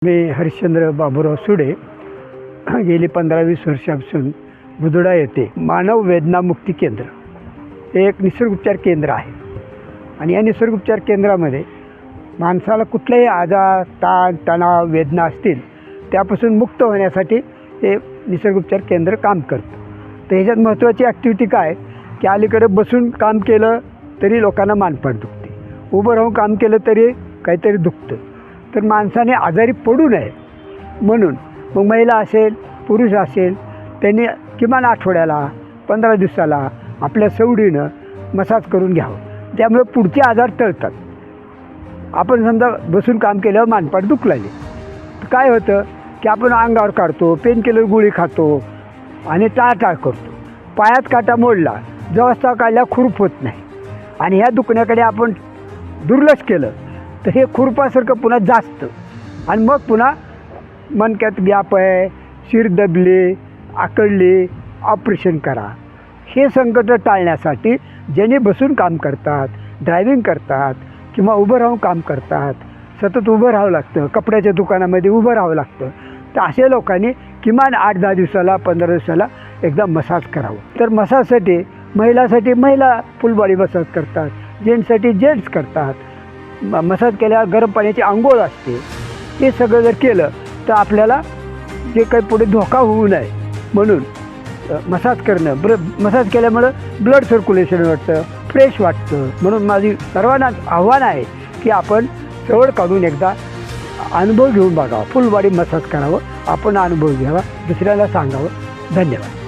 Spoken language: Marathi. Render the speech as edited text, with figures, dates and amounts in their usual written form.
मी हरिश्चंद्र बाबूराव सुडे गेली 15-20 वर्षापासून बुधडा येथे मानव वेदना मुक्ती केंद्र हे एक निसर्गोपचार केंद्र आहे आणि या निसर्गोपचार केंद्रामध्ये माणसाला कुठलेही आजार, ताण, तणाव, वेदना असतील त्यापासून मुक्त होण्यासाठी हे निसर्गोपचार केंद्र काम करतं. तर ह्याच्यात महत्त्वाची ॲक्टिव्हिटी काय की अलीकडे बसून काम केलं तरी लोकांना मानपाट दुखते, उभं राहून काम केलं तरी काहीतरी दुखतं. तर माणसाने आजारी पडू नये म्हणून मग महिला असेल पुरुष असेल त्यांनी किमान आठवड्याला 15 दिवसाला आपल्या सवडीनं मसाज करून घ्यावं. त्यामुळे पुढचे आजार टळतात. आपण समजा बसून काम केल्यावर मानपाट दुखलाले तर काय होतं की आपण अंगावर काढतो, पेनकिलर गोळी खातो आणि टाळटाळ करतो. पायात काटा मोडला, जवळचा काढल्या खुरप होत नाही आणि ह्या दुखण्याकडे आपण दुर्लक्ष केलं तर हे खुरपासारखं पुन्हा जास्त आणि मग पुन्हा मणक्यात गॅप आहे, शिर दबले, आकडले, ऑपरेशन करा. हे संकट टाळण्यासाठी ज्यांनी बसून काम करतात, ड्रायव्हिंग करतात किंवा उभं राहून काम करतात, सतत उभं राहावं लागतं, कपड्याच्या दुकानामध्ये उभं राहावं लागतं, तर अशा लोकांनी किमान 8-10 दिवसाला 15 दिवसाला एकदा मसाज करावं. तर मसाजसाठी महिलासाठी महिला फुल बॉडी मसाज करतात, जेंट्ससाठी जेंट्स करतात. मसाज केल्यावर गरम पाण्याची आंघोळ असते. हे सगळं जर केलं तर आपल्याला जे काही पुढे धोका होऊ नये म्हणून मसाज करणं, मसाज केल्यामुळं ब्लड सर्क्युलेशन वाटतं, फ्रेश वाटतं. म्हणून माझी सर्वांना आव्हान आहे की आपण सवड काढून एकदा अनुभव घेऊन बघावा, फुल बॉडी मसाज करावं, आपण अनुभव घ्यावा, दुसऱ्याला सांगावं. धन्यवाद.